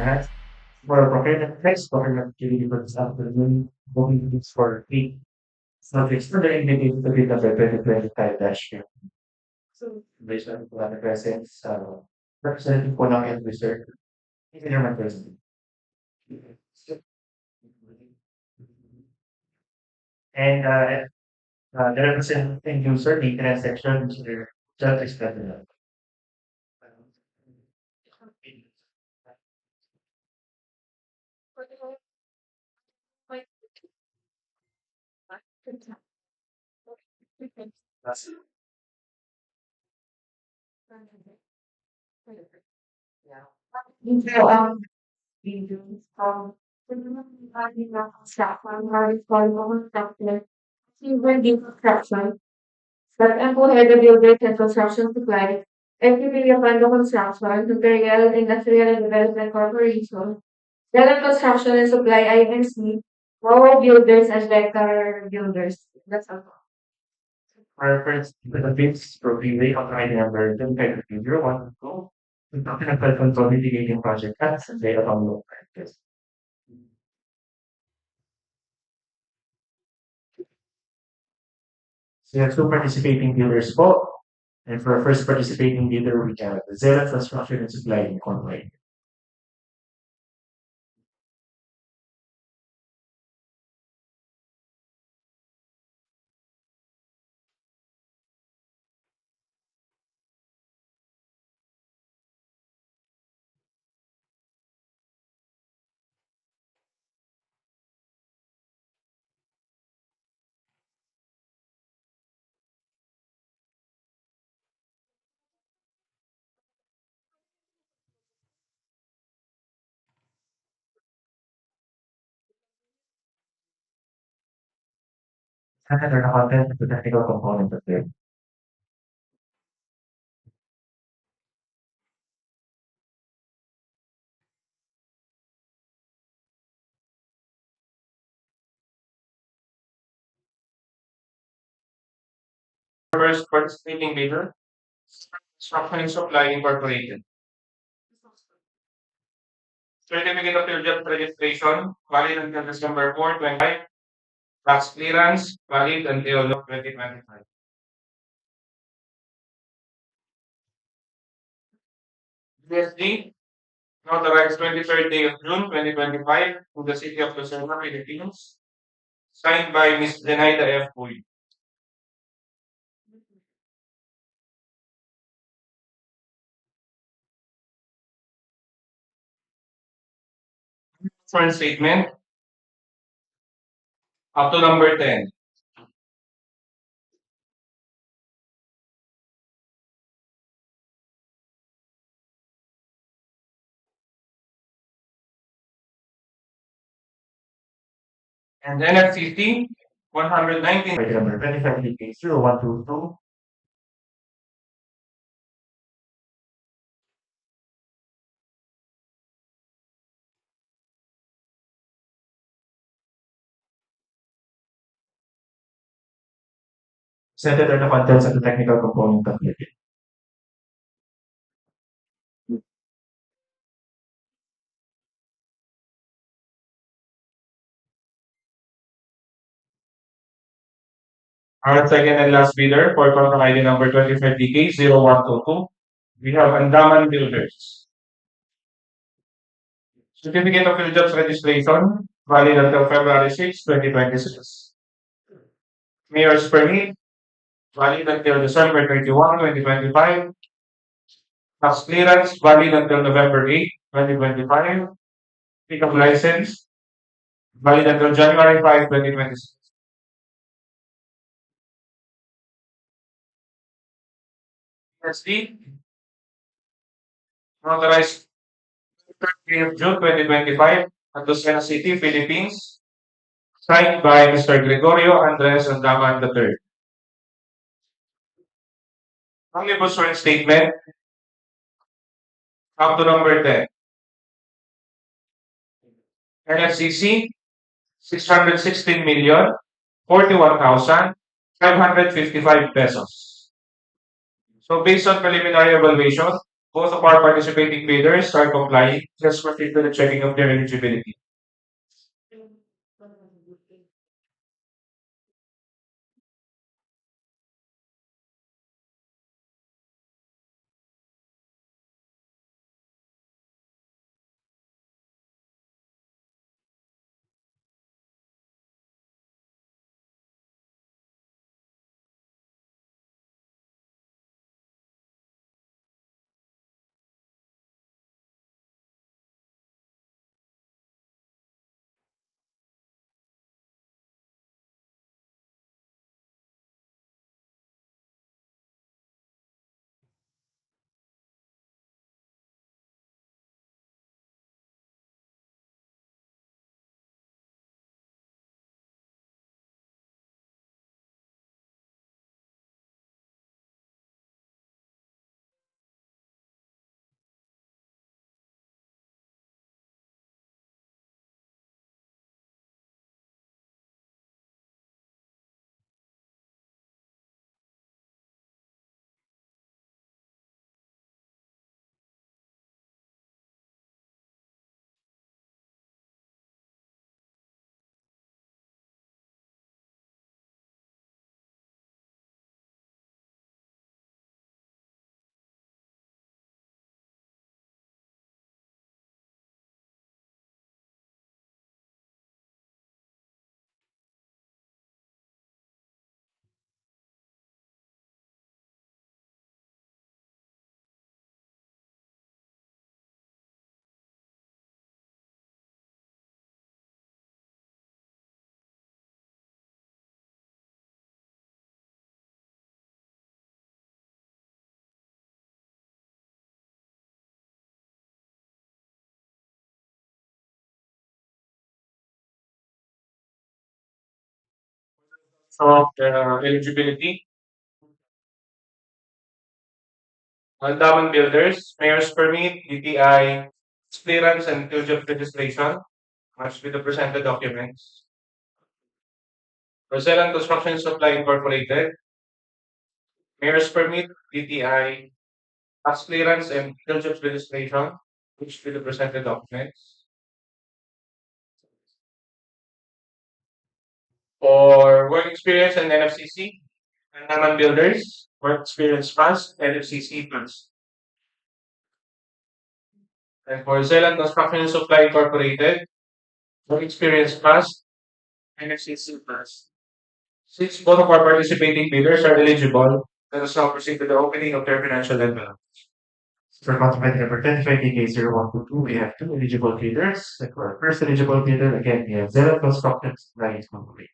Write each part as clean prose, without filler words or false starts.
lahat. For procurement next, procurement activity for this afternoon, booking fees for fee. Subjects for the indicated to be the 2025 dash year. So, based on the presence, representative po ng end research, hindi naman present. And the representing user, maintenance section, Mr. John Escalera. That's it. So, videos from construction or responsible construction, civil construction, but employ the builders and construction supply, activity upon the construction, Imperial Industrial and Development Corporation, Dalat Construction and Supply INC, Power Builders and Vector Builders. That's all. Our first benefits for relay of ID number 2501 we're talking about control mitigating project cuts and data download practice. So we have two participating dealers po. And for our first participating dealer, we have Zera Construction and Supply Incorporated. Another content of the technical component of it. First participating bidder, Construction and Supply Incorporated. Certificate of your job registration, valid until December 4, 25. Tax clearance, valid until 2025. GSD, notarized 23rd day of June 2025 to the city of Luzon, Philippines. Signed by Ms. Zenaida F. Puy. First statement up to number 10. And NFCC 119. Item number 25 DK 0122. Presented are the contents of the technical component of the Our second and last bidder for contract ID number 25 DK 0122. We have Andaman Builders. Certificate of Field Jobs Registration, valid until February 6, 2026. Mayor's Permit, valid until December 31, 2025. Tax clearance, valid until November 8, 2025. Pickup license, valid until January 5, 2026. SD, notarized 30th June 2025 at Lucena City, Philippines. Signed by Mr. Gregorio Andres Andaman III. Omnibus Warrant Statement up to number 10. NFCC 616,041,555 pesos. So based on preliminary evaluation, Both of our participating bidders are complying. Just proceed to the checking of their eligibility. So the eligibility. Uncommon builders, mayor's permit, DTI, clearance and field of registration, matched with the presented documents. Rosella Construction Supply Incorporated, mayor's permit, DTI, tax clearance and field of registration, matched with the presented documents. For work experience and NFCC, Uncommon builders, work experience plus, NFCC plus. And for Zealand Construction Supply Incorporated, work experience plus, NFCC plus. Since both of our participating bidders are eligible, let us now proceed to the opening of their financial envelope. For document number 1020K0122, we have two eligible bidders. And for our first eligible bidder, again, we have Zealand Construction Supply Incorporated.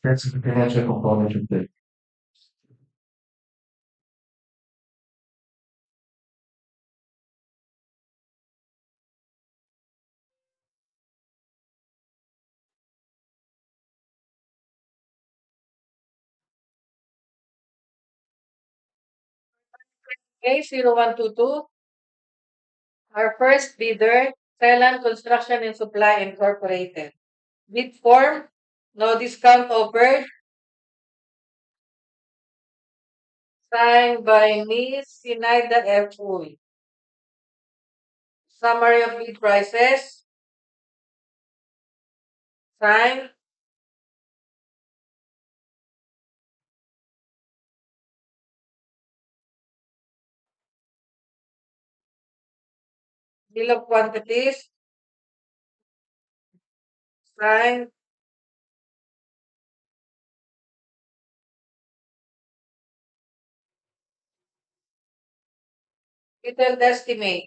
That's the financial component of the A0122, our first bidder, Thailand Construction and Supply Incorporated. Bid form, no discount offered, signed by Ms. Sinaida F. Uy. Summary of bid prices, signed. Bill of quantities, signed. Detailed estimate,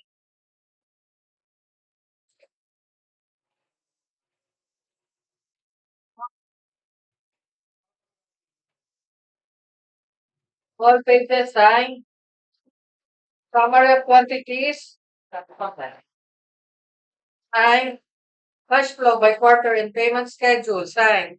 all pages signed. Summary of quantities, Sign. Cash flow by quarter and payment schedule. Sign.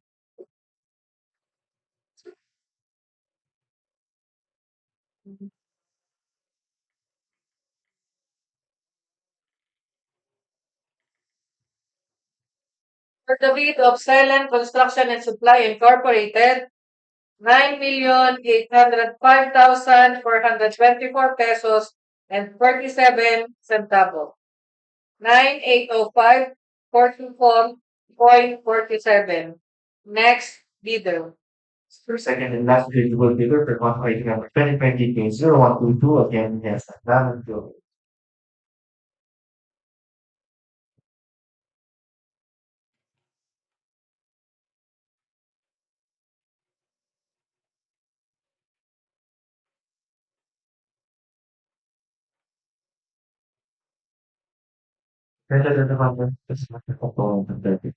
For the bid of Silent Construction and Supply Incorporated, 9,805,424 pesos and 47 centavos. 9,805,424.47. Next bidder. For second and last eligible bidder for contract number 2020-0122, again, yes, Abang. Kaya na naman, tapos magkakapong ng 30.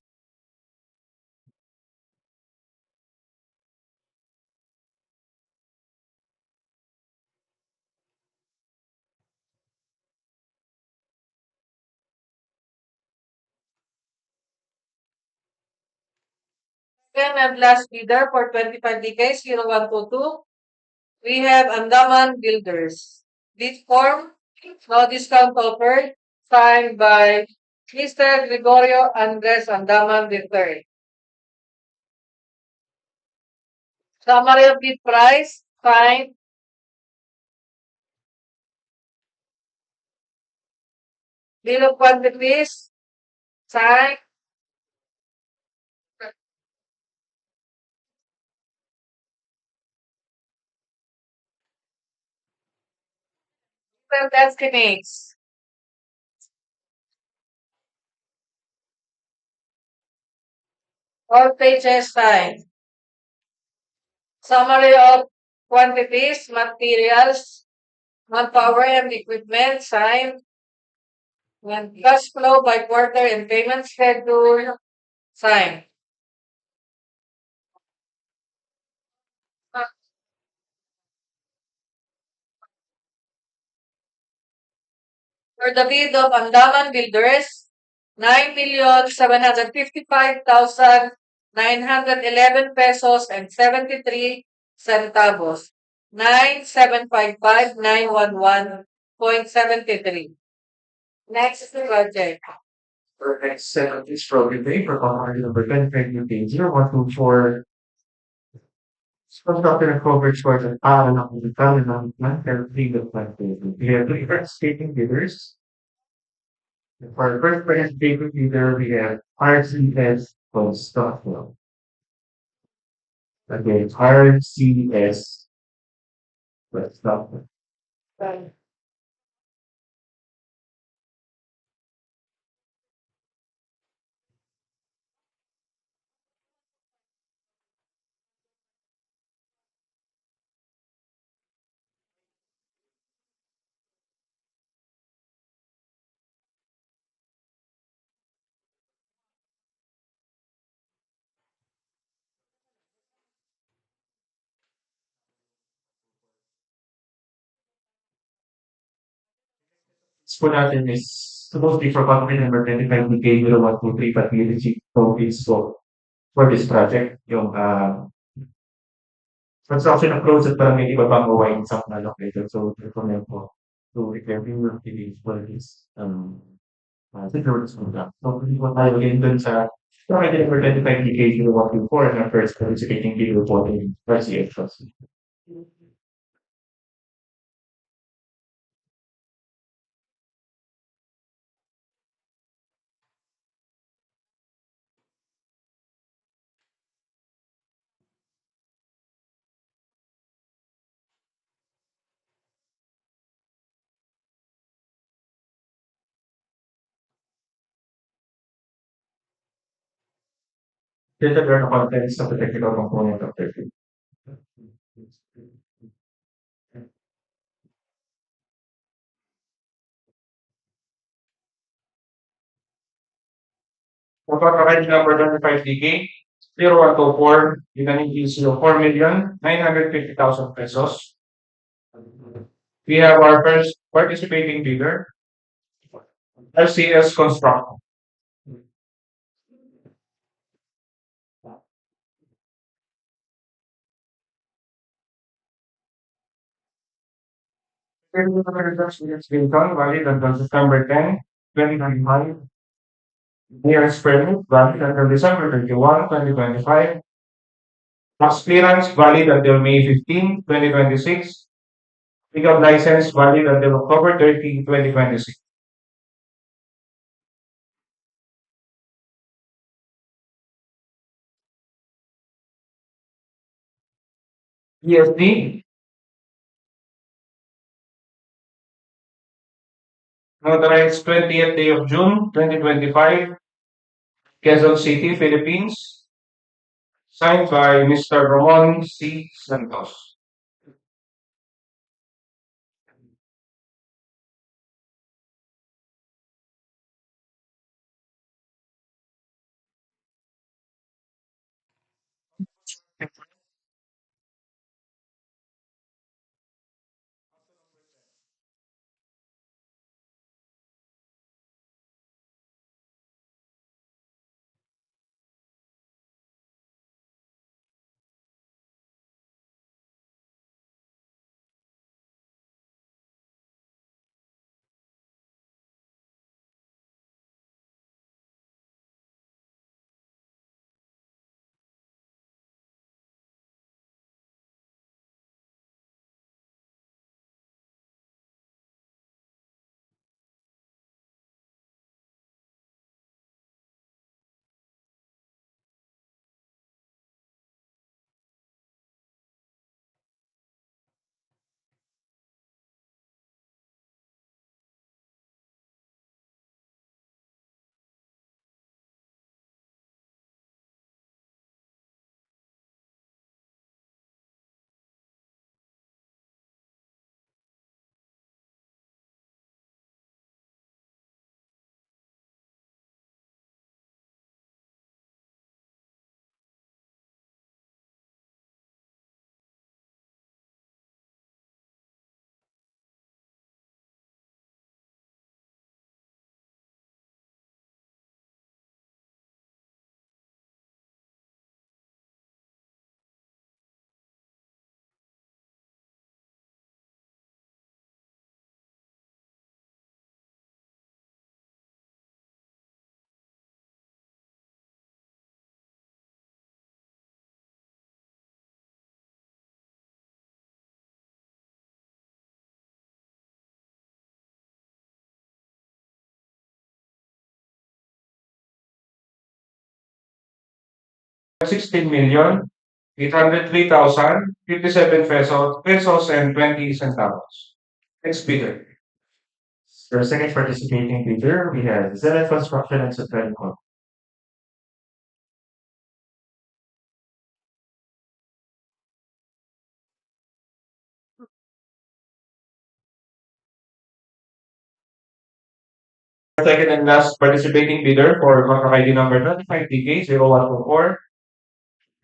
Second and last bidder for 25 DKs 0122. We have Andaman Builders. Bid form, no discount offered, signed by Mr. Gregorio Andres Andaman III. Summary of bid price, signed. Bill of quantities, signed. Well, estimates. All pages signed. Summary of quantities, materials, manpower and equipment signed. And cash flow by quarter and payment schedule signed. For the bid of Andaman Builders, 9,755,911 pesos and 73 centavos. 9,755,911.73. Next project. For next set of this program day for contract number 2020-0124, construction and coverage for the Paaralang ng plan and legal plan. We have three participating bidders. For our first participating bidder, we have RCS Construction. Again, RCS Construction. Po natin is supposed to be for contract number 25-DK-0123, but we received notice for this project, yung construction approach at Barangay Ibabang, Owain, Sampaloc, later. So, recommend po to review your feelings for this security program. So, hindi po tayo again dun sa contract number 25-DK-0124 and our first participating bidder po in RCS. Dito learn the contents of the technical component of the field. For contract number 25-DK-0124, you can use 4,950,000 pesos. We have our first participating bidder, RCS Construction. Lincoln, valid until September 10, 2025. Nearest permit, valid until December 31, 2025. Tax clearance, valid until May 15, 2026. Legal license, valid until October 30, 2026. ESD, notarized 20th day of June, 2025, Quezon City, Philippines. Signed by Mr. Ramon C. Santos. $16,803,057 pesos and 20 centavos. Next bidder. For second participating bidder, we have Zenith Construction and Supply Co. Second and last participating bidder for contract ID number 25DK0124.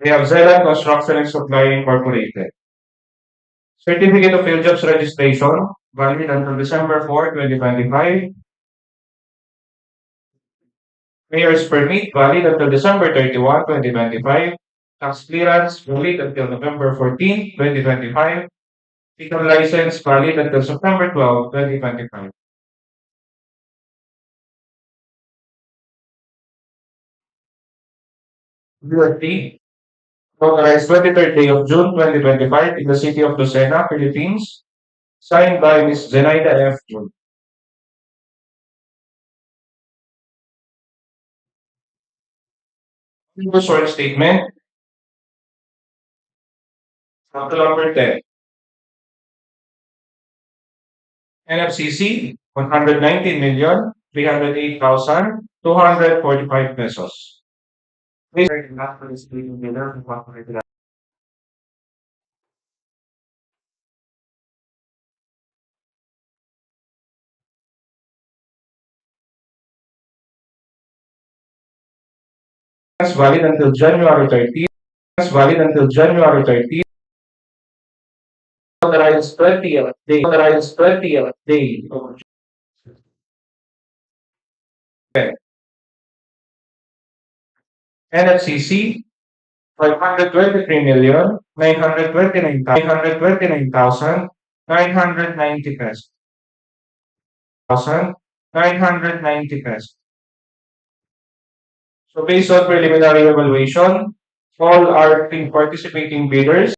We have Zeland Construction and Supply Incorporated. Certificate of Field Jobs Registration, valid until December 4, 2025. Mayor's Permit, valid until December 31, 2025. Tax clearance, valid until November 14, 2025. Legal license, valid until September 12, 2025. UFT, authorized 23rd day of June 2025 in the city of Lucena, Philippines. Signed by Ms. Zenaida F. Jun. Short statement, sample number 10. NFCC, 119,308,245 pesos. Please, valid until January 30th. Valid until January 30th. Authorized 20th day. Authorized 20th day of NFCC 523,929,990 pesos. 990 pesos. So based on preliminary evaluation, all our participating bidders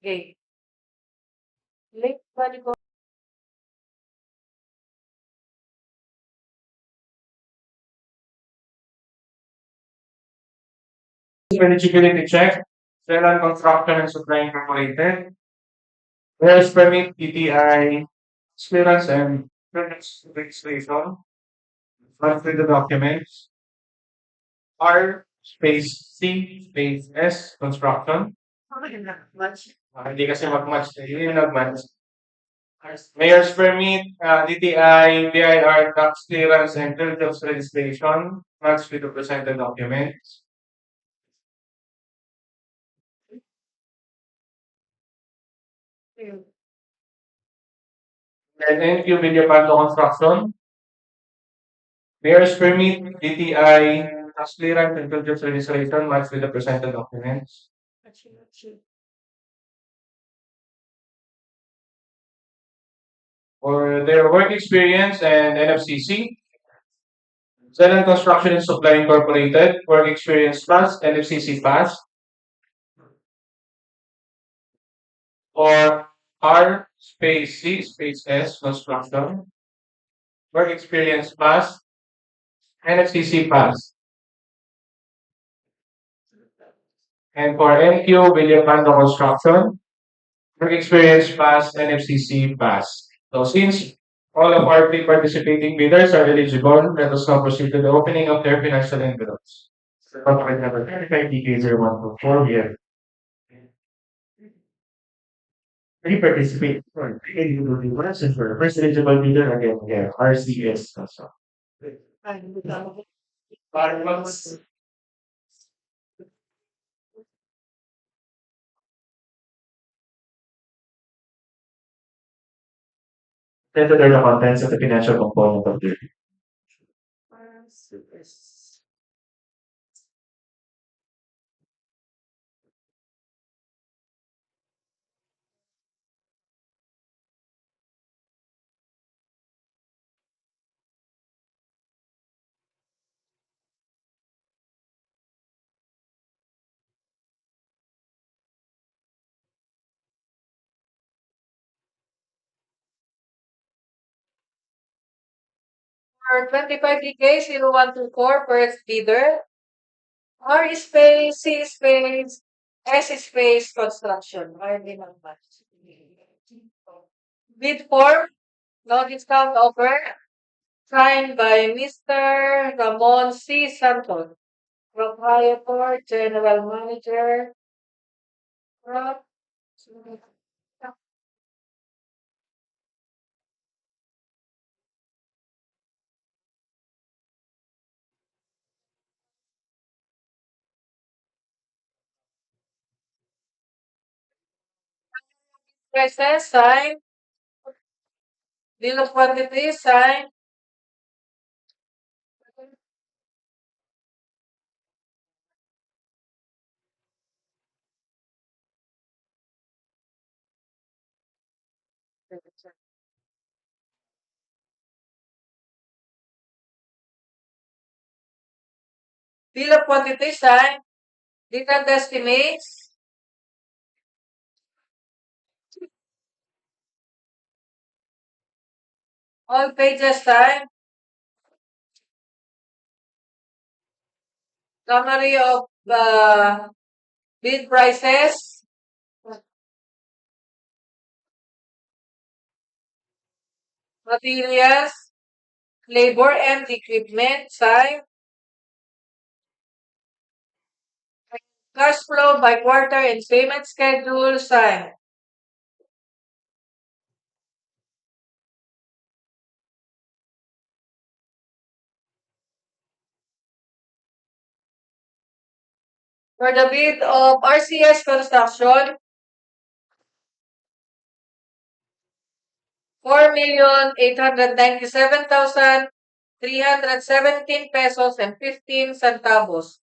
Gate. Late body ko. Eligibility check. Seller Construction and Supply Incorporated. Warehouse permit, PTI, clearance and registration. Run through the documents. R space C space S construction. Hindi kasi mag-match. Hindi yung nag-match. Mayor's permit, DTI, BIR, tax clearance, and jobs registration. Match with the presented documents. Then NQ Video Pando Construction. Mayor's permit, DTI, tax clearance, and jobs registration. Match with the presented documents. For their work experience and NFCC. Zenon Construction and Supply Incorporated, work experience pass, NFCC pass. Or R space C space S construction, work experience pass, NFCC pass. And for NQ, William Pando Construction, work experience pass, NFCC pass. So since all of our three participating bidders are eligible, let us now proceed to the opening of their financial envelopes. Contract number 35 DK0124, we have three participating for eligibility ones and for first eligible bidder again, we have RCS. Parang consider the contents of the financial component of the For 25 DK 0124 first bidder. R space, C space, S space construction. Hardly naman. Bid form, no discount offer, signed by Mr. Ramon C. Santos, proprietor, general manager, prices, sign, bill of quantity, sign, bill of quantity, sign, detailed estimates, all pages, sign, summary of bid prices, materials, labor and equipment, sign, cash flow by quarter and payment schedule, sign. For the bid of RCS Construction, 4,897,317 pesos and 15 centavos.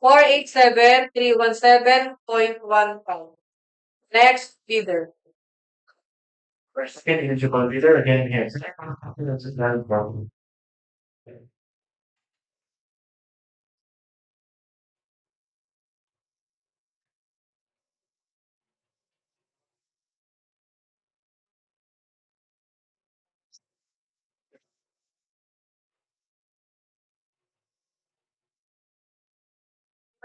487,317.15. Next bidder. second eligible bidder again, yes. That's not a problem.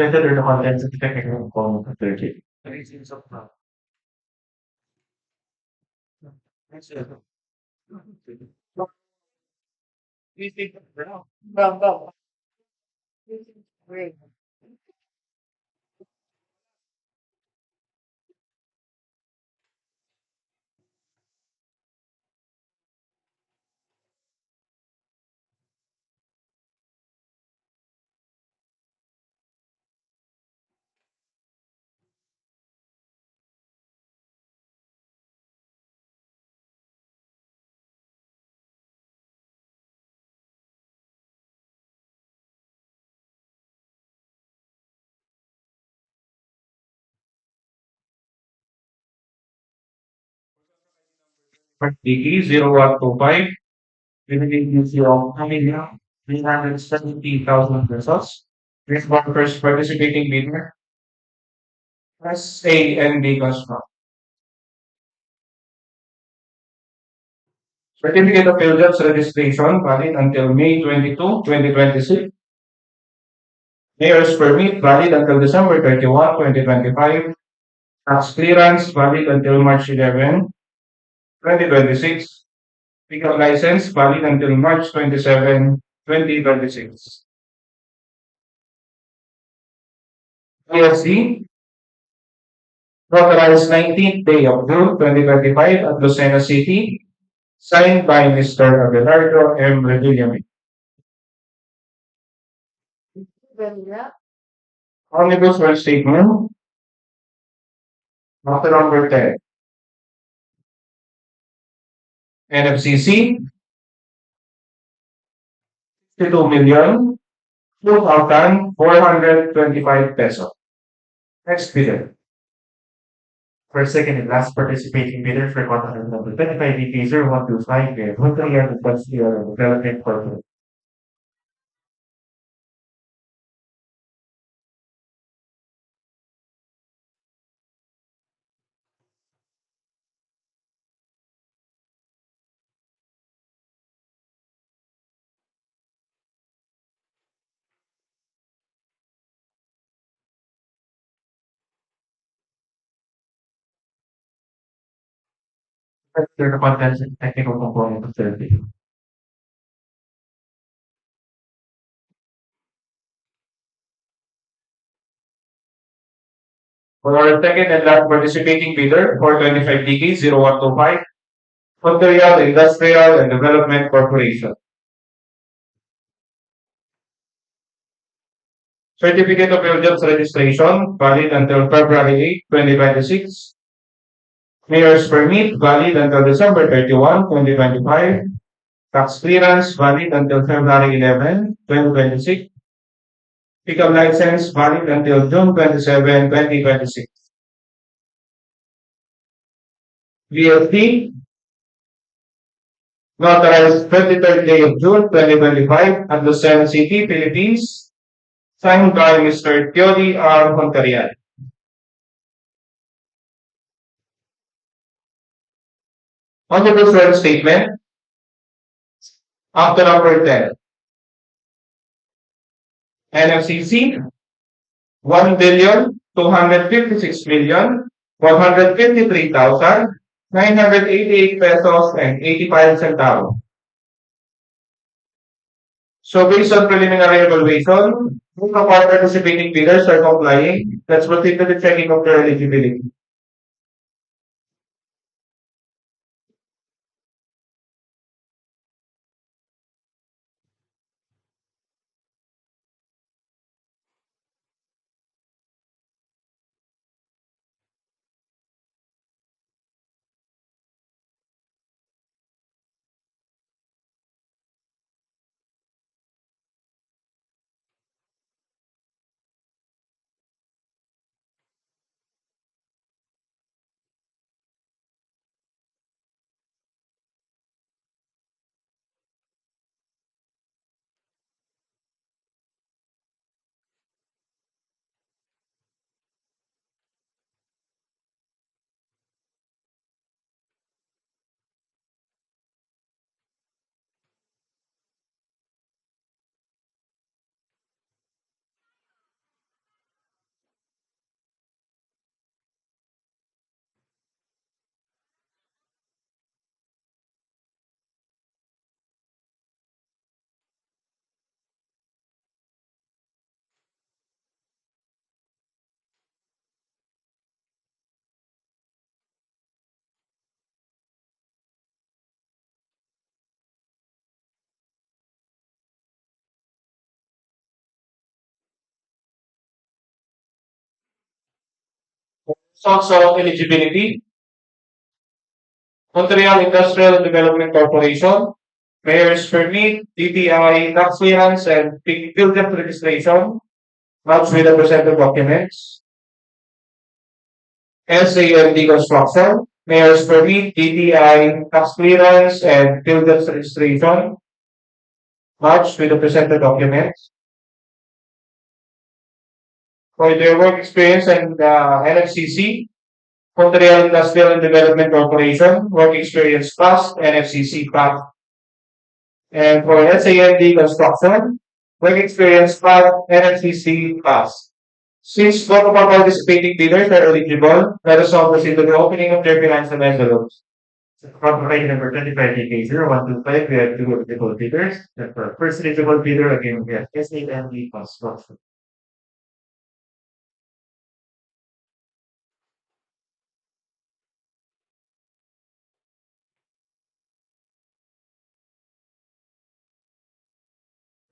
Consider the contents of the technical component of 30. Reasons of that. Next is- We think brown. Brown. Great. DE 0125, Limited of 370,000 pesos. This one first participating bidder, SANB Construct. Certificate of Jobs registration valid until May 22, 2026. Mayor's permit valid until December 31, 2025. Tax clearance valid until March 11, 2026. Legal license valid until March 27, 2026. PSC authorized 19th day of June 2025 at Lucena City, signed by Mr. Abelardo M. Revillame. Omnibus One Statement, Matter number 10. NFCC, 52,002,425 pesos. Next bidder. First, second, and last participating bidder for contract number 25 BP 0125, Montoya, the Development Corporation. Consider the contents and technical component of the video. For our second and last participating bidder for 25 DK 0125, Ontario Industrial and Development Corporation. Certificate of Jobs registration valid until February 8, 2026. Mayor's permit valid until December 31, 2025. Tax clearance valid until February 11, 2026. Pickup license valid until June 27, 2026. VLT notarized 23rd day of June 2025 at Lucena City, Philippines, signed by Mr. Theody R. Montarial. On the reserve statement, after number 10, NFCC 1,256,153,988 pesos and 85 centavos. So based on preliminary evaluation, most of our participating bidders are complying. Let's proceed to the checking of their eligibility. Also eligibility. Montreal Industrial Development Corporation, Mayor's Permit, DTI, tax clearance, and building registration, matched with the presented documents. SAMD Construction, Mayor's Permit, DTI, tax clearance, and building registration, matched with the presented documents. For their work experience and NFCC, Montreal Industrial and Development Corporation, work experience past, NFCC past. And for SAMD Construction, work experience past, NFCC past. Since both of our participating bidders are eligible, let us now proceed to the opening of their financial envelopes. From rate number 25DK0125, we have two eligible bidders. And for first eligible bidder, again, we have SAMD Construction.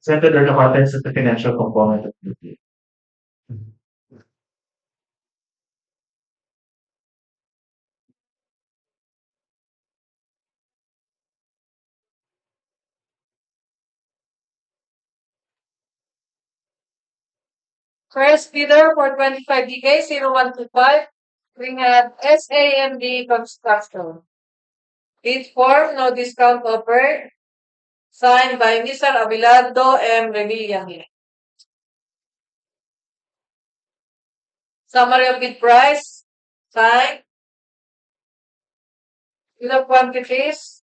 Centered on the contents of the financial component of the bid. First bidder for 25DK0125, we have SAMD Construction. Bid form, no discount offered. Signed by Mr. Abelardo M. Revilla. Summary of bid price. Signed. Bill of quantities.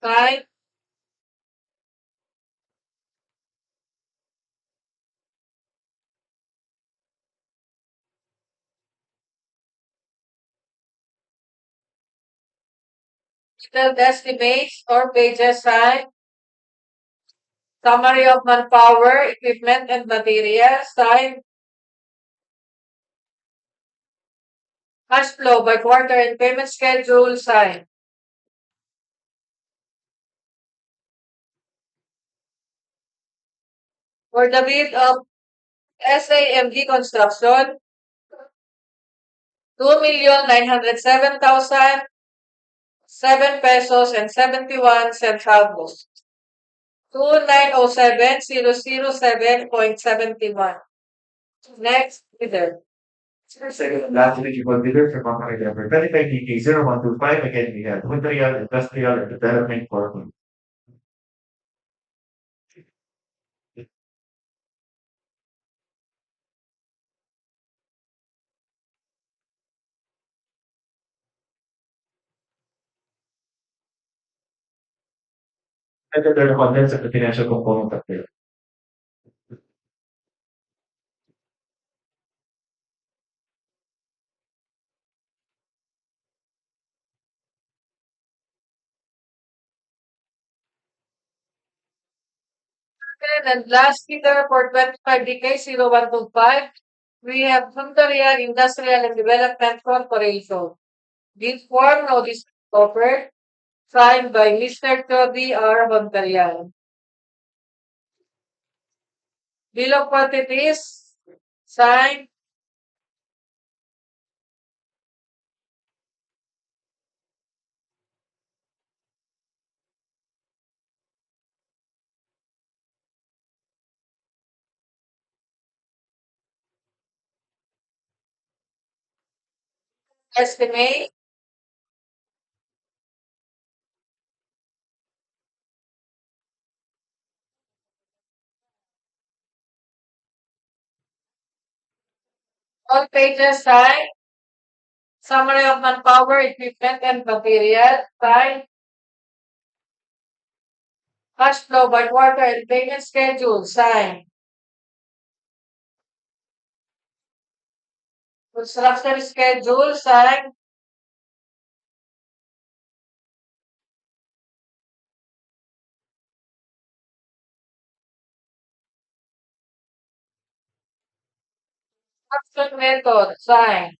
Signed. Detailed estimates or pages. Signed. Summary of manpower, equipment, and materials. Signed. Cash flow by quarter and payment schedule. Signed. For the bid of SAMD Construction, 2,907,007 pesos and 71 centavos. 2,907,007.71. Next bidder. Second and last eligible bidder for contract number 25DK0125, again, we have Montreal Industrial and Development Corporation. And then the contents of the financial component of the And last bidder for 25DK0125, we have Montreal Industrial and Development Corporation. Bid form, no discount offered. Signed by Mr. Toby R. Montreal. Bill of quantities. Signed. Estimate. All pages. Signed. Summary of manpower, equipment, and material. Signed. Cash flow by quarter and payment schedule. Signed. Construction schedule. Signed. Construction method. Signed.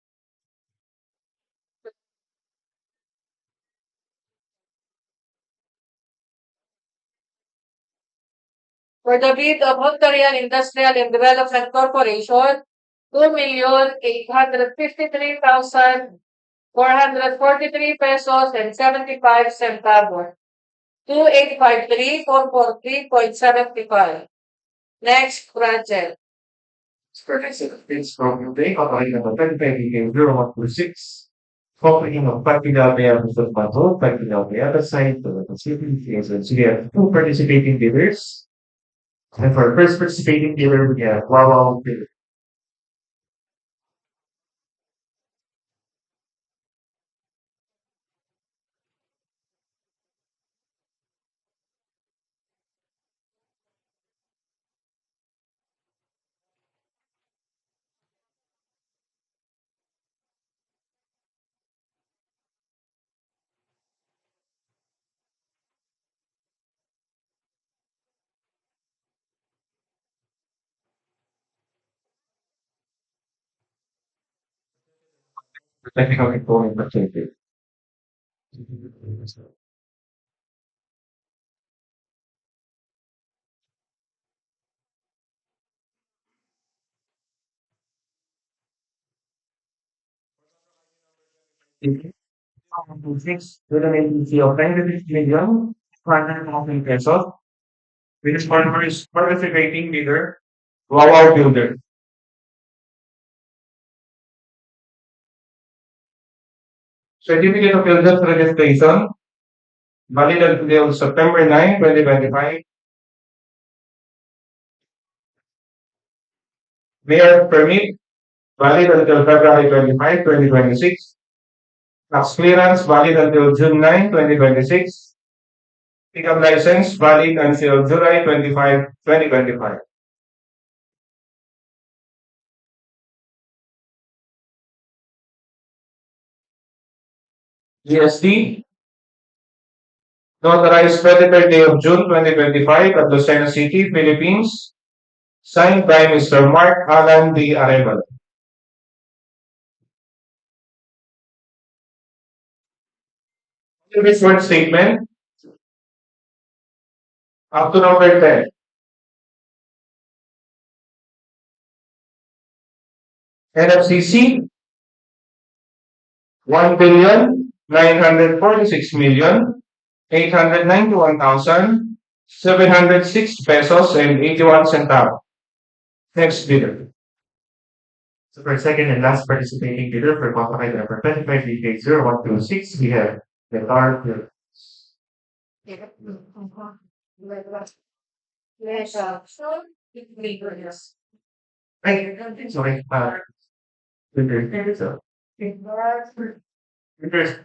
For the bid of Ontario Industrial and Development Corporation, 2,853,443 pesos and 75 centavos. 2853,443.75. Next project. It's from the operating number 25 focusing on Paaralang Mr. Pato, Paaralang the site of the city. So we have two participating bidders. And for first participating bidder, we have Wow bidder. The technical component perspective. With an agency of 90,000,400,000 pesos, which is participating bidder, Wow builder. Certificate of Builders registration, valid until September 9, 2025. Mayor permit, valid until February 25, 2026. Tax clearance, valid until June 9, 2026. Pickup license, valid until July 25, 2025. GST, notarized 23rd day of June 2025 at Lucena City, Philippines. Signed by Mr. Mark Alan D. Arevalo. Report statement up to number 10. NFCC 1,946,891,706 pesos and 81 centavos. Next bidder. So for second and last participating bidder for contract number 25 DK 0126, we have the car. Ay, sorry. Bidder. So, bidders.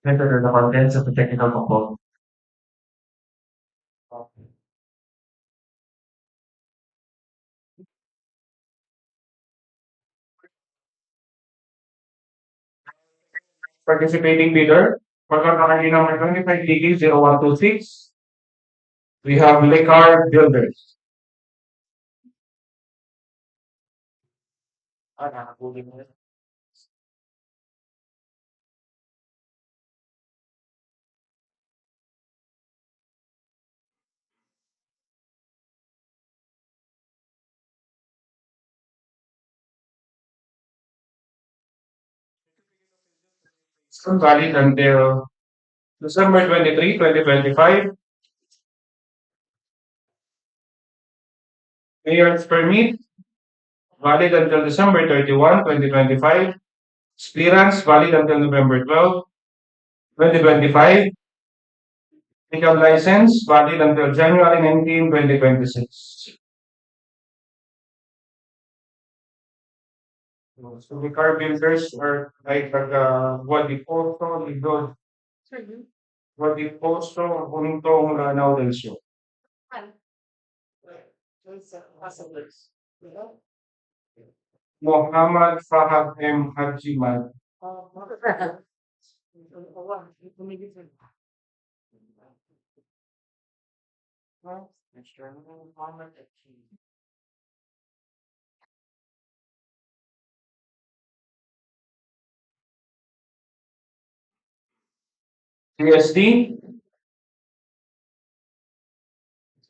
Enter the contents of the technical component. Participating bidder for contract number 25 DK 0126, we have Lekar Builders. Valid until December 23, 2025. Mayor's permit, valid until December 31, 2025. Clearance, valid until November 12, 2025. Pickup license, valid until January 19, 2026. So the car builders are like Guadiposo, Lidon, Guadiposo, Buntong, Lanao del Sur. Muhammad Fahad M. Hajiman. CSD,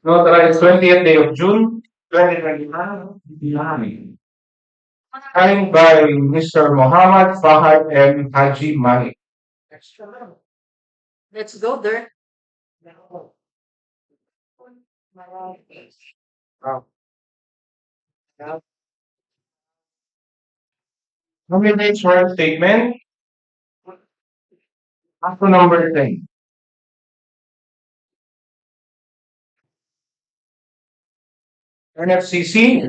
notarized 20th day of June, 2029. Signed by Mr. Muhammad Fahad M. Haji Mani. Let's go there. Nominates for statement. Up to number 10. NFCC,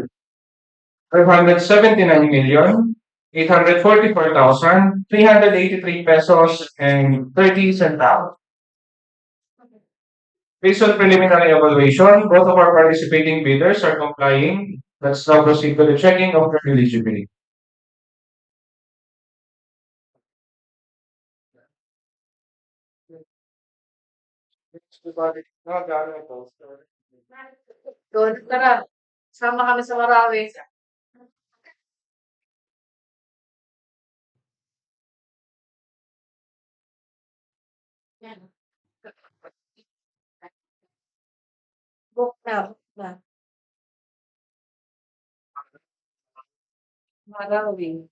579,844,383 pesos and 30 centavos. Based on preliminary evaluation, both of our participating bidders are complying. Let's now proceed to the checking of their eligibility. Doon, tara. Sama kami sa Marawi. Book na, book na. Marawi.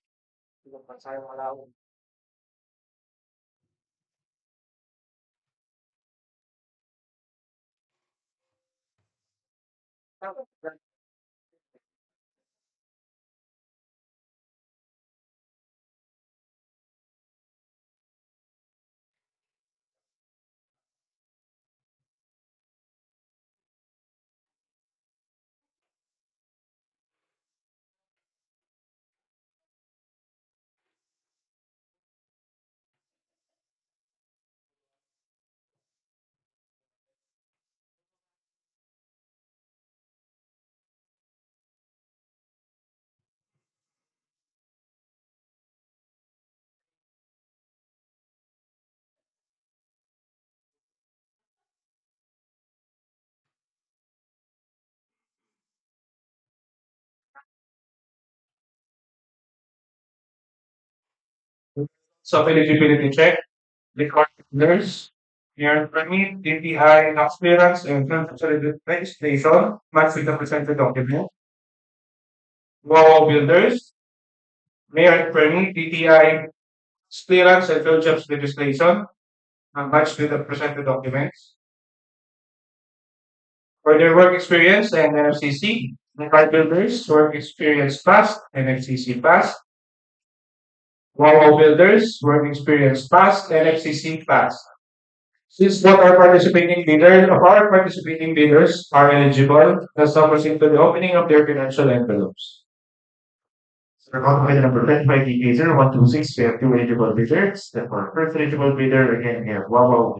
Self-eligibility check, record nurse, year permit, DPI, tax clearance, and registration, match with the presented document. Wow builders, mayor permit, DTI, clearance, and field jobs legislation, match with the presented documents. For their work experience and NFCC, the car builders, work experience passed, NFCC passed. Wow builders, work experience passed, NFCC passed. Since both our participating bidders of our participating bidders are eligible, let's now proceed to the opening of their financial envelopes. So account item number 10 by DK 0126, we have two eligible bidders. The first eligible bidder again we have Wawa.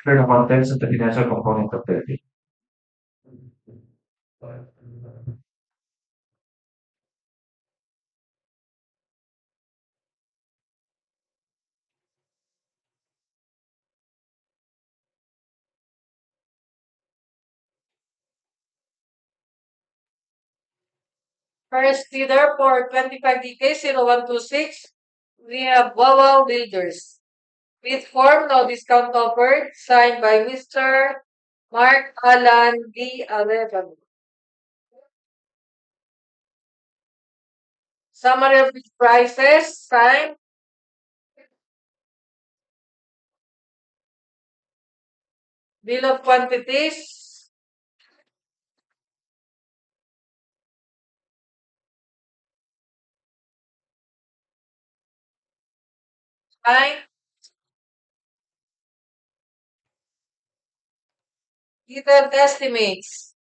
The contents of the financial component of the bid. First bidder for 25 DK 0126. We have Wawa Builders. With form, no discount offered, signed by Mr. Mark Alan D. Eleven. Summary of these prices, signed. Bill of quantities. Sign. Detailed estimates.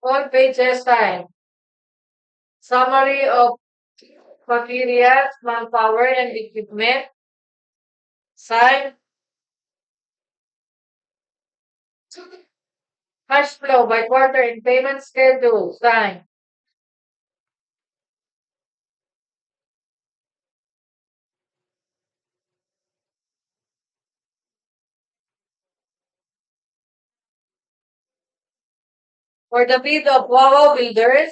All pages sign. Summary of materials, manpower, and equipment. Sign. Cash flow by quarter and payment schedule. Sign. For the bid of Wawa Builders,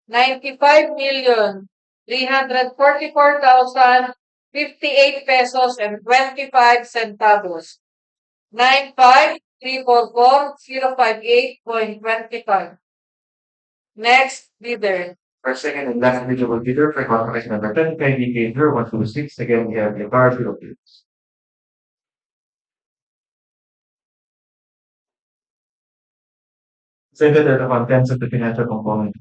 95,344,058 pesos and 25 centavos. 95344,058.25. Next bidder. Our second and last eligible bidder for contract number 25 DPWH 126. Again, we have the car Philippines. Stated are the contents of the financial component.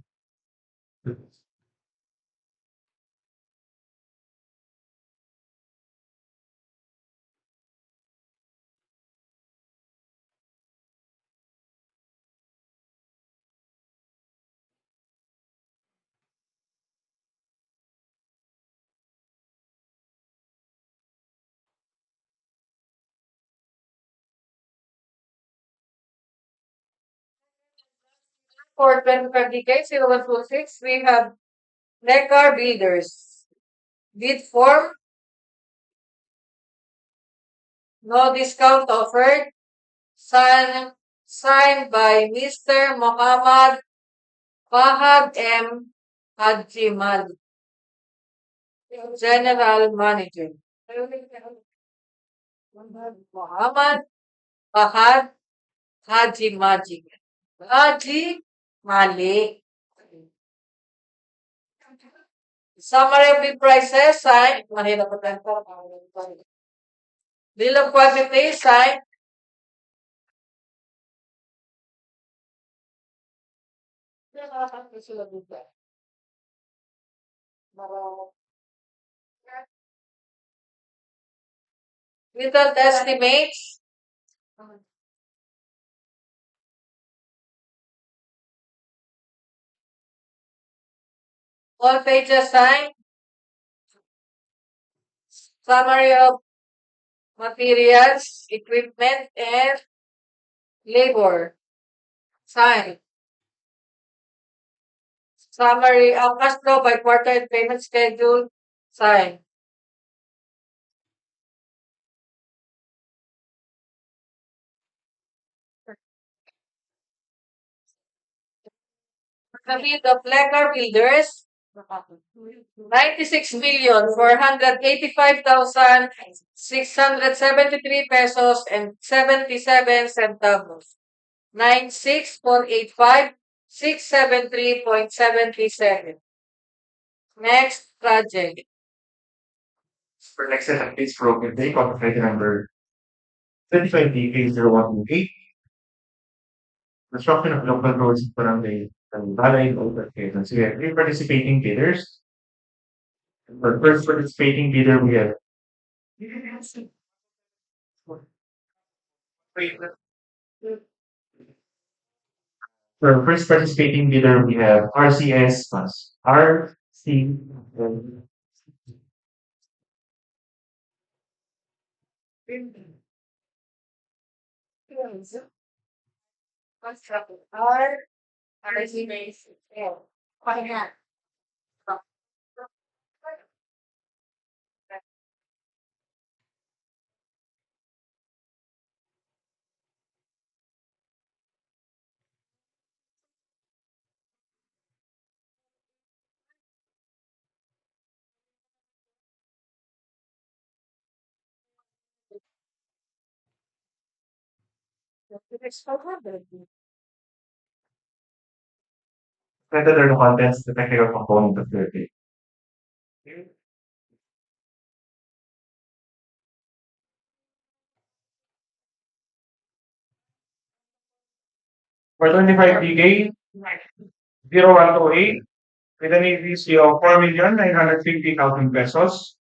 For 25 decades, 0126, we have Neckar Builders. Bid form, no discount offered. Signed by Mr. Muhammad Fahad M. Hajimal, General Manager. Muhammad Fahad Haji Magic. Haji Malik. Summary of bid prices, signed. Mahirap pa tayo. Bill of quantity, signed. Detailed estimates. All pages signed. Summary of materials, equipment, and labor. Signed. Summary of cash flow by quarter and payment schedule. Signed. The bid of Legar Builders, 96,485,673 pesos and 77 centavos. 96,485,673.77. Next project. For next set of bids for open day, contract number 25 DPWH 0128. Construction of local roads in Barangay and Barangay Open Quezon. So we have three participating bidders. For first participating bidder, we have for first participating bidder, we have RCS plus RC. R. Why not? Stated are the contents, the technical component of the bid. For 25 DK 0128 with an EVC of 4,950,000 pesos.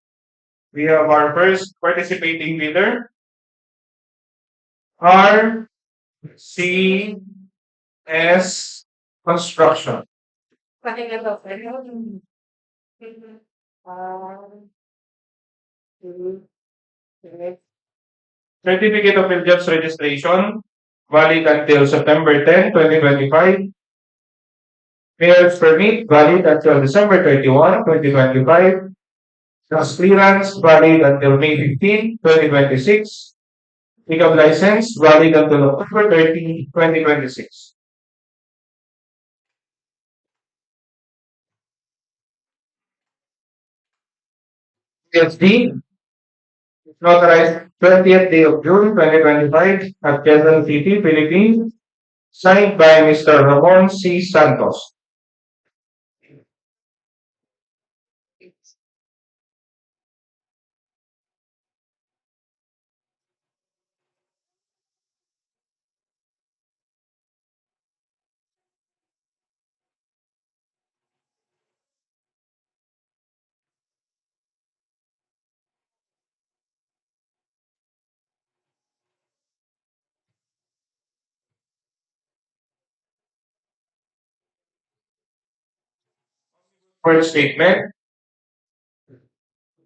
We have our first participating bidder, RCS Construction. Pahinga daw, pero. Certificate of Jobs Registration, valid until September 10, 2025. Mayor's permit, valid until December 31, 2025. Tax clearance, valid until May 15, 2026. Pickup license, valid until October 30, 2026. PSD, notarized 20th day of June 2025 at Quezon City, Philippines, signed by Mr. Ramon C. Santos. First statement,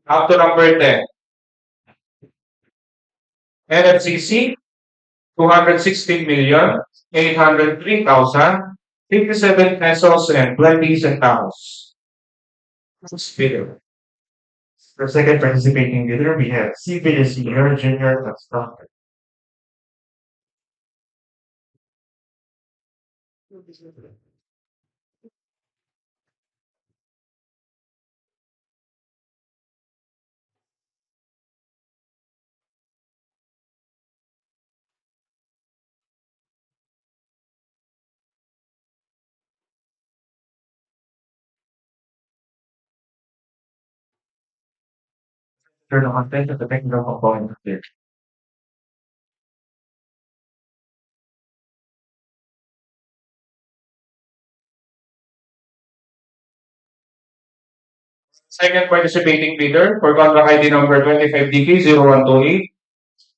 up to number 10. NFCC, 216,803,057 pesos and 20 centavos. Next bidder. For second participating bidder, we have CBD Senior Junior Constructor. Turn the content of the technical component of this. Second participating bidder for contract ID number 25DK0128,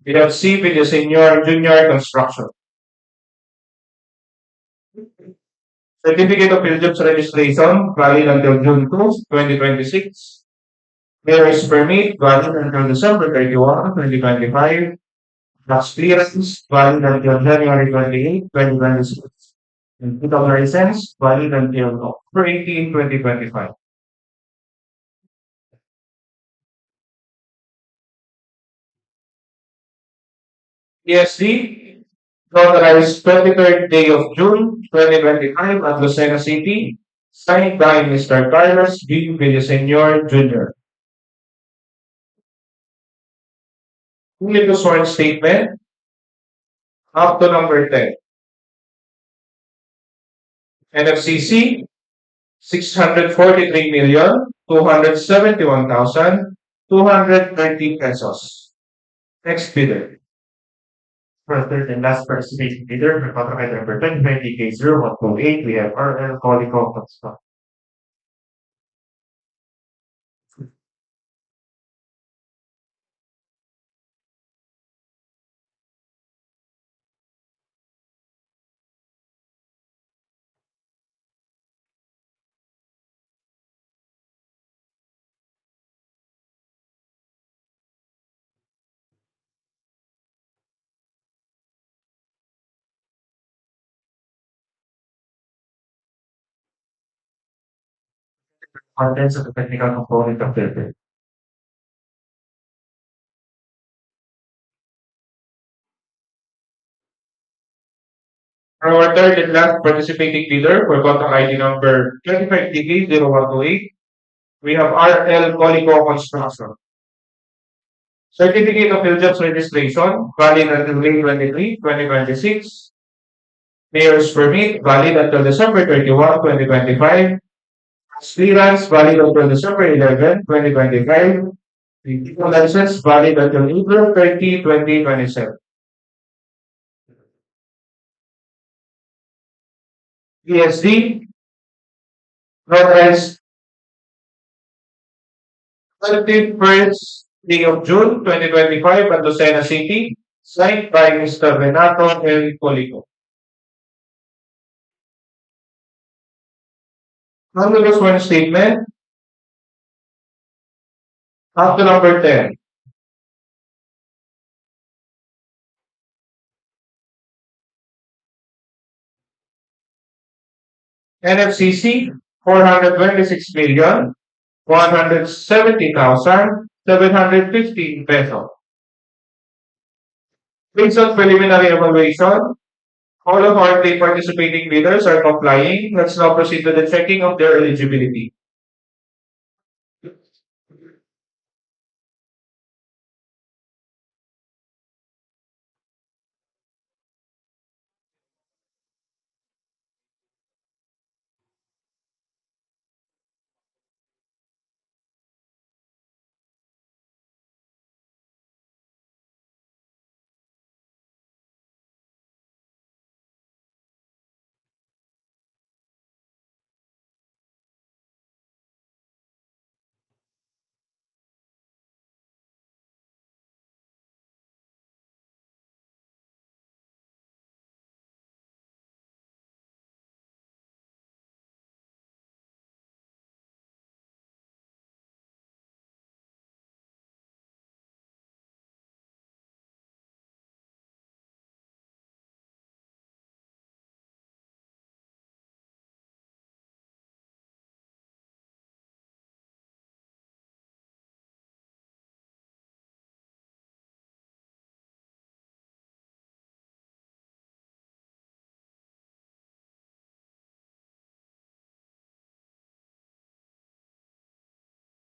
we have CBD Senior Junior Construction. Certificate of Jobs Registration, valid until June 2, 2026. Mayor's permit, valid until December 31, 2025. Tax clearance, valid until January 28, 2026. And pickup license, valid until October 18, 2025. ESD, notarized 23rd day of June 2025 at Lucena City, signed by Mr. Carlos B. Villaseñor Jr. Only to sworn statement, up to number 10. NFCC, 643,271,230 pesos. Next bidder. For third and last participating bidder for contract number 25DK0128, we have RL Colico Construction. Contents of the technical component of the bid. Our third and last participating bidder for contract ID number 25DK0128, we have RL Colico Construction. Certificate of Jobs Registration, valid until May 23, 2026. Mayor's permit, valid until December 31, 2025. Clearance, valid until December 11, 2025. Vehicle license, valid until April 30, 2027. ESD, notarized 21st day of June 2025 at Lucena City, signed by Mr. Renato L. Colico. Under the sworn statement, up to number 10. NFCC, 426,170,715 pesos. Based on preliminary evaluation, all of our participating bidders are complying. Let's now proceed to the checking of their eligibility.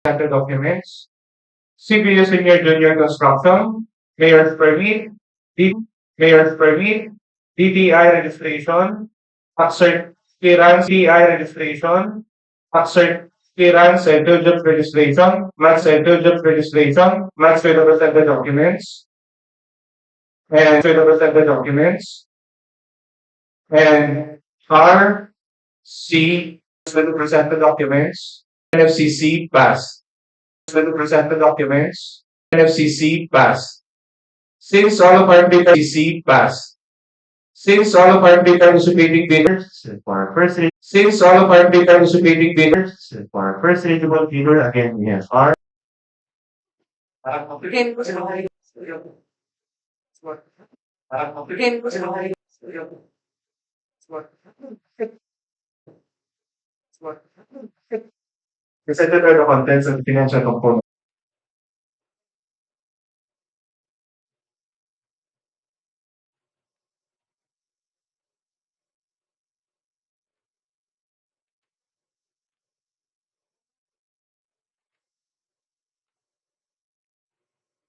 Center documents, CPU Senior Junior Construction, Mayor's Permit, Mayor's Permit, DTI registration, Tax clearance, DTI registration, Tax clearance and field job registration, match and field job registration, match with the presented documents, and with the presented documents, and RC with the presented documents, NFCC pass. With the presented documents, NFCC pass. Since all of our data CC pass. Since all of our data participating bidders for first since all of our data participating bidders for first eligible bidder again we have R. Again, again, Presented are the contents and financial component.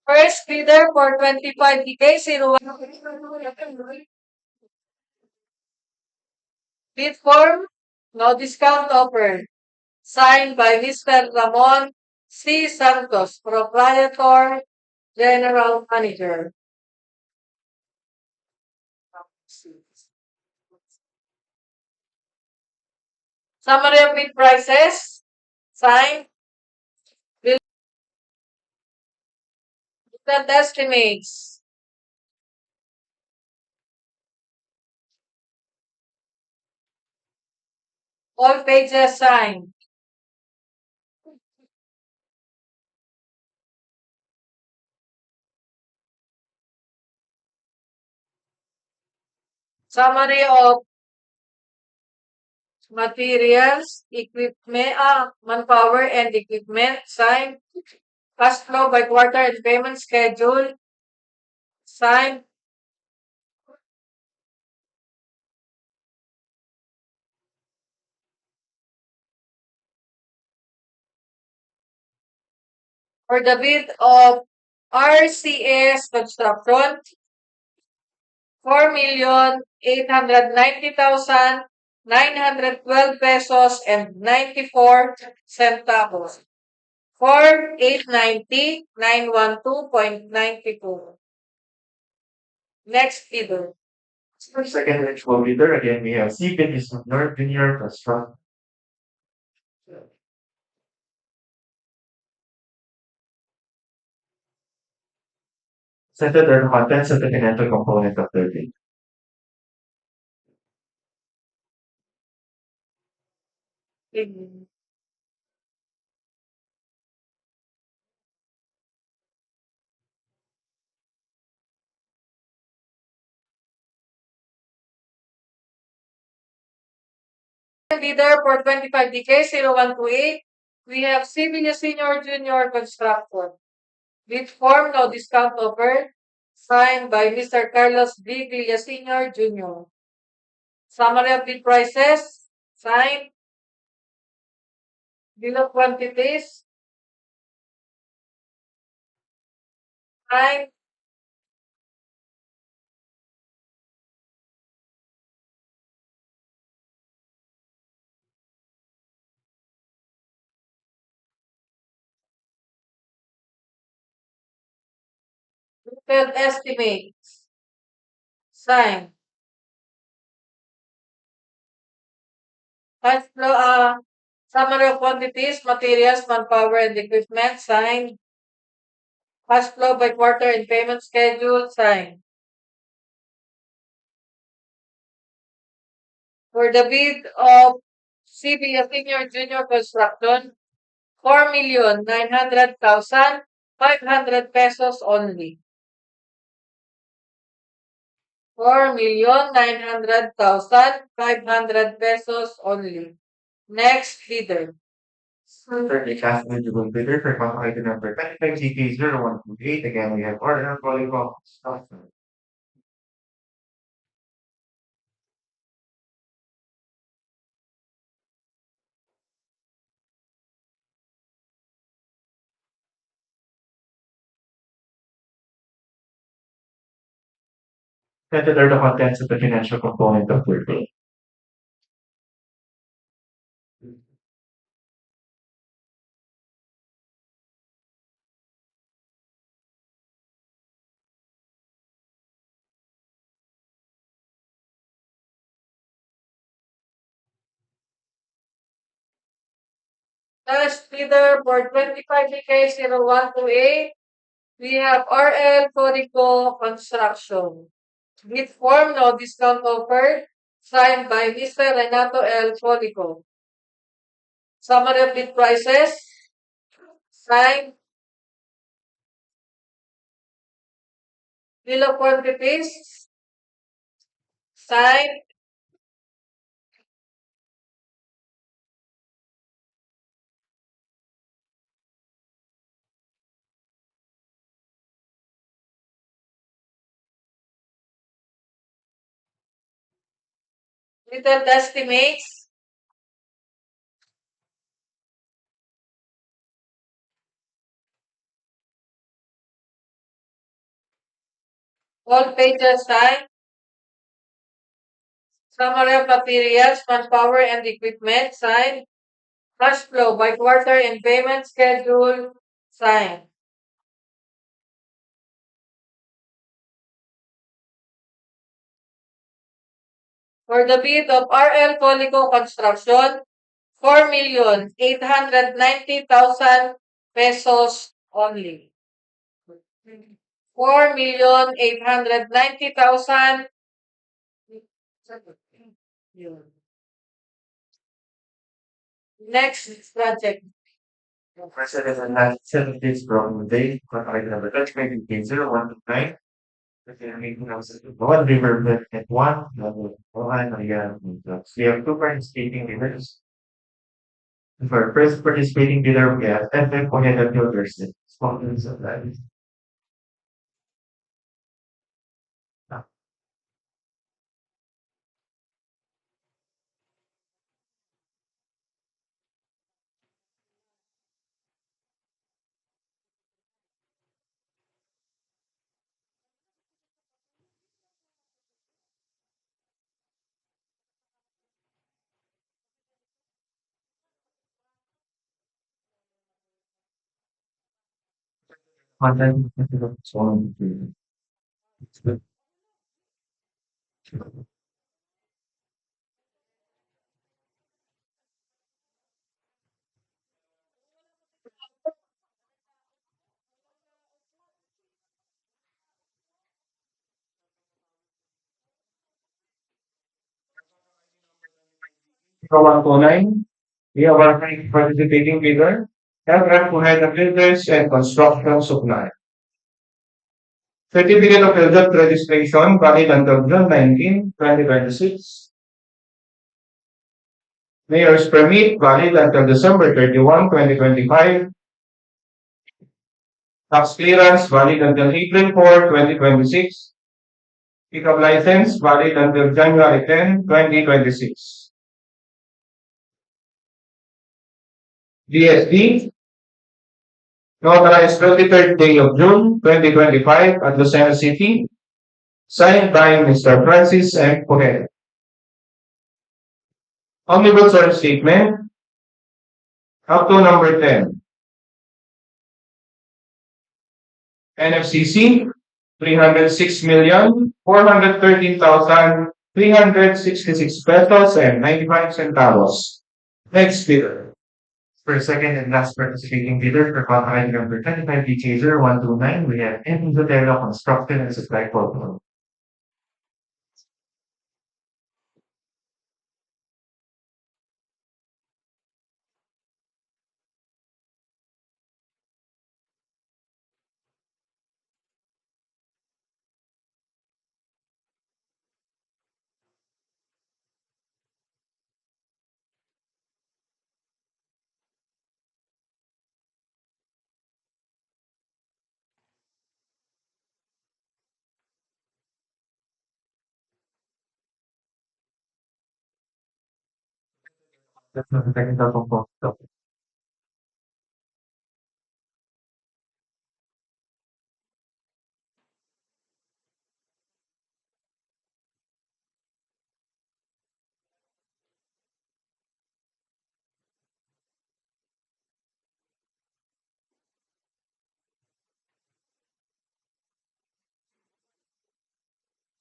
first bidder for 25 DK, 01. Bid form, no discount offered. Signed by Mr. Ramon C. Santos, Proprietor, General Manager. Summary of bid prices. Signed. That estimates. All pages signed. Summary of materials, equipment, manpower and equipment signed. Cash flow by quarter and payment schedule signed. For the bid of RCS Construction, 4,890,912 pesos and 94 centavos. For 890,912.92. Next bidder. For second eligible bidder, again, we have CPIN is North Junior Construction. Centered on contents of the financial component of their bid. Leader for 25 DK 0128, we have Civil Senior Junior Construction. Bid form, no discount offer, signed by Mr. Carlos D. Villa Senior Jr. Summary of bid prices, signed. Bill of quantities, signed. Detailed estimates, signed. Cash flow, summary of quantities, materials, manpower, and equipment, signed. Cash flow by quarter and payment schedule, signed. For the bid of CBS Senior Junior Construction, 4,900,500 pesos only. 4,900,500 pesos only. Next bidder. Thirdly, cash eligible bidder for contract item number 25 CP 0128. Again, we have order volleyball construction. Centered are the contents of the financial component of their bid. Next bidder for 25 DK 0128, we have RL Codico Construction. Bid form, no discount offered, signed by Mr. Renato L. Codico. Summary of bid prices, signed. Bill of quantities, signed. Detailed estimates, all pages signed. Summary of materials, manpower, and equipment, signed. Cash flow by quarter and payment schedule, signed. For the bid of RL Colico Construction, 4,890,000 pesos only. 4,890,000. Next project. President and last 7 days from the day, contract item number 25 0129. One river bed at one, Owain, we have two participating bidders. For first participating bidder, we have Edmund Ojeda Builders. Sponsors of that. Content. 129. We have our participating bidder. Have rep who had the builders and construction supply. Certificate of Elder registration valid until June 19, 2026. Mayor's permit valid until December 31, 2025. Tax clearance valid until April 4, 2026. Pickup license valid until January 10, 2026. DSD notarized 23rd day of June 2025 at Lucena City. Signed by Mr. Francis M. Cohen. Omnibus source statement up to number 10. NFCC 306,413,366 pesos and 95 centavos. Next bidder. For second and last participating bidder for contract number 25 DK 129, we have Elementarya Construction and Supply Corporation. That's not the technical component.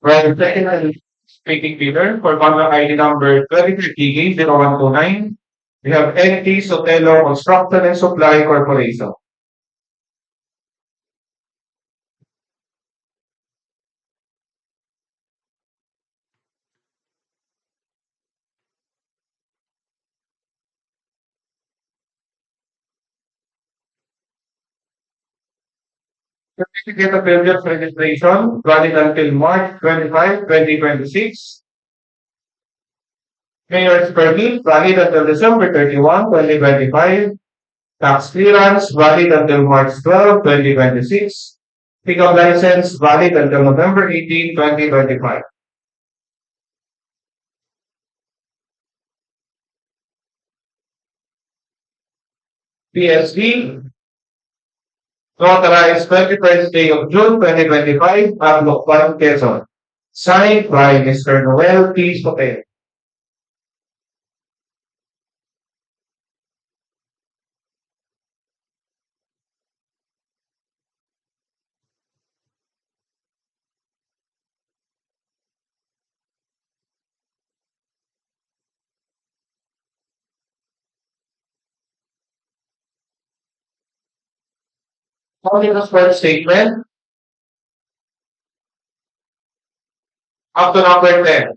Right, second and speaking bidder for contract ID number 23DK 0129, we have NT Sotelo Construction and Supply Corporation. Certificate of Builders registration valid until March 25, 2026. Mayor's permit valid until December 31, 2025. Tax clearance valid until March 12, 2026. Pickup license valid until November 18, 2025. PSD authorized 21st day of June 2025 at Lucban, Quezon. Signed by Mr. Noel P. Sotelo. Omnibus first statement up to number 10.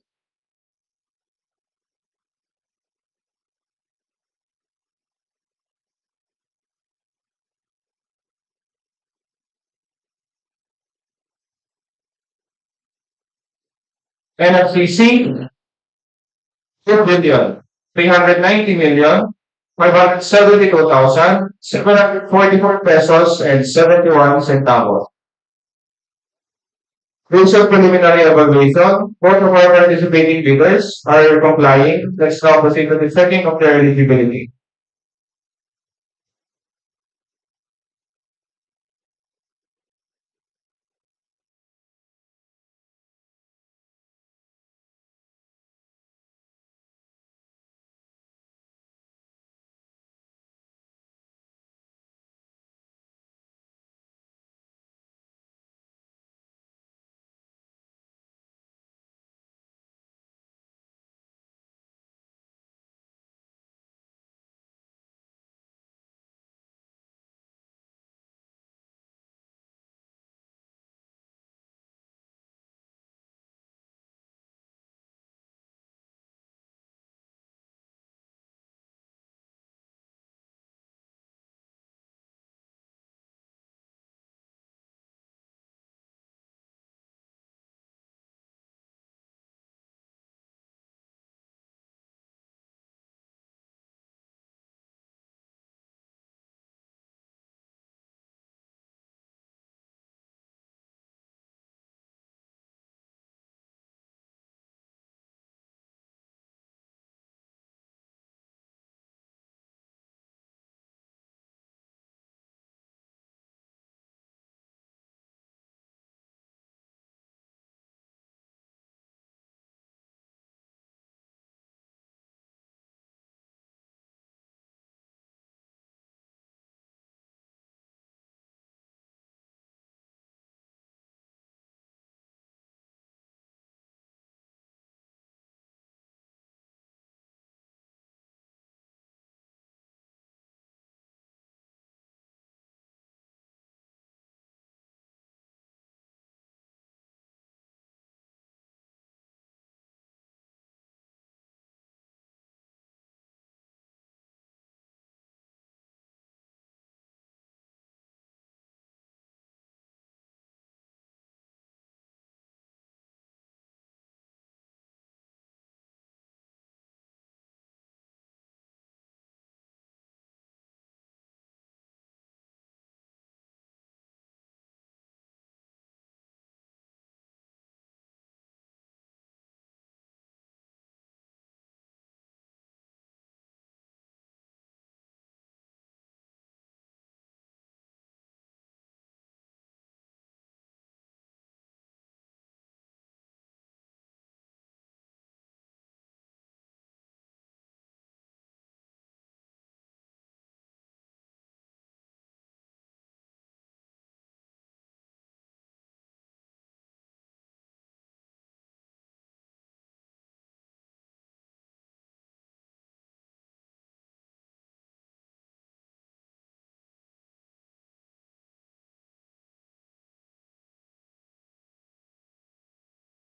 NFCC 2,390,572,744 pesos and 71 centavos. Rules of preliminary evaluation. Both of our participating bidders are complying. Let's now proceed to the checking of their eligibility.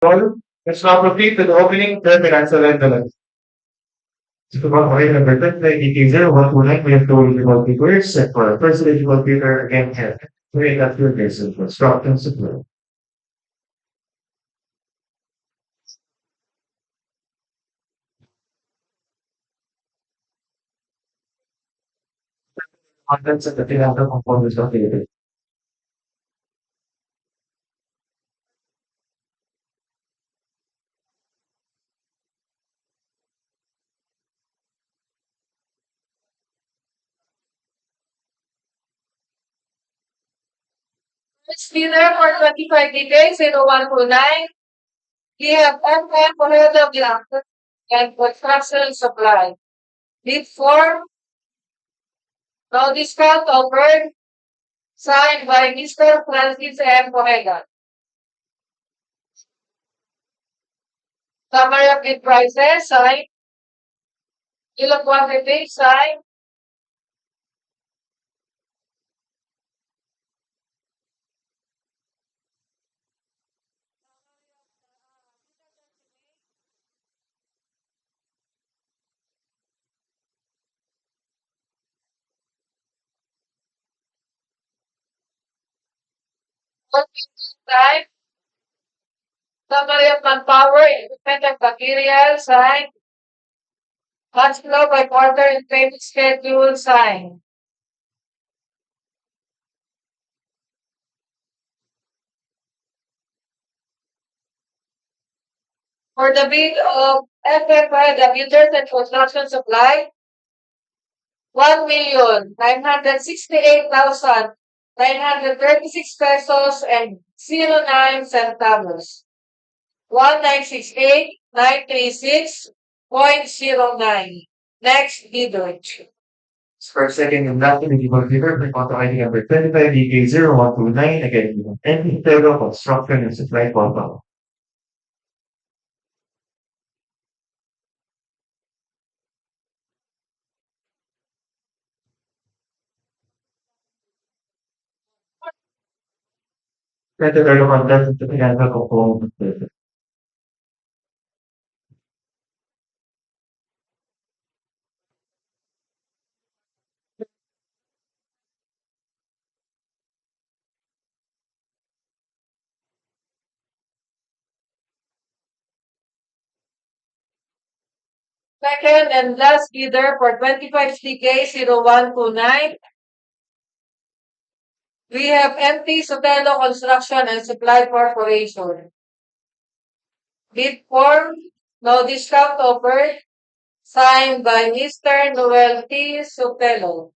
Let's now proceed to the opening term financial envelope. So, okay, number 10, DPWH 129, we have two eligible papers, and for our first eligible paper, again, have three industrial basis construction supply. Contents of the financial components of the First bidder for 25 decades, 0129. We have FM for Blanco and construction supply. Bid form, no discount offered, signed by Mr. Francis M. Correga. Summary of bid prices, signed. Bill of quantity, signed. Signed. Summary of manpower, equipment and material, signed. Funds flow by quarter and payment schedule, signed. For the bid of FFI, the builders and construction supply, 1,968,936 pesos and 09 centavos. 1,968,936.09. Next bidder. for second industrial eligible paper, for contract ID number 25, DK0129, again, and federal construction and supply contract. Federal contract and the financial component. Second and last bidder for 25 CK0129. We have MT Sotelo Construction and Supply Corporation. Bid form, no discount offered, signed by Mr. Noel T. Sotelo.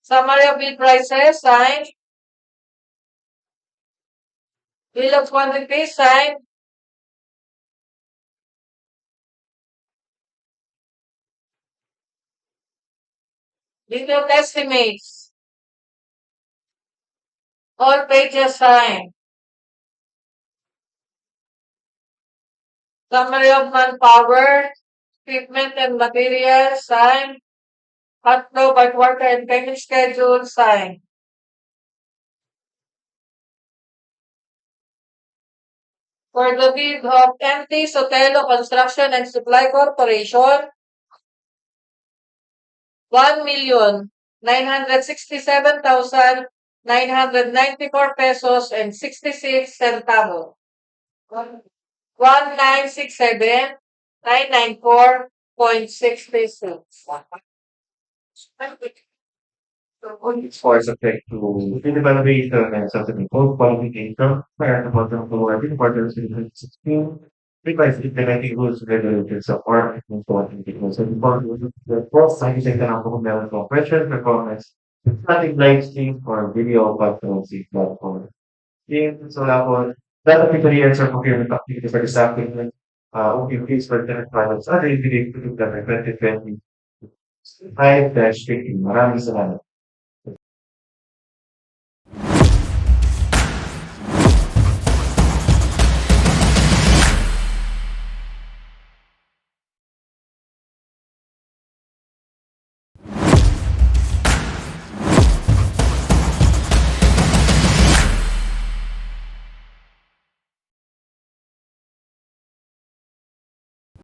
Summary of bid prices, signed. Bill of quantity, signed. Detailed estimates. All pages signed. Summary of manpower, equipment and materials, signed. Hot flow by quarter and payment schedule, signed. For the bid of MT Sotelo Construction and Supply Corporation, 1,967,994 pesos and 66 centavos. 1,967,994.66. For subject to evaluation and subsequent code qualification prior to bottom forward in quarter 2016, revised implementing rules and regulations of work and qualifications and important the first scientific and merit compression performance static live stream or video conferencing platform. Yun, so tapos, dapat ito rin sa procurement activity for the staffing, increase for tenant products, other individual to 2020 5-15. Maraming salamat.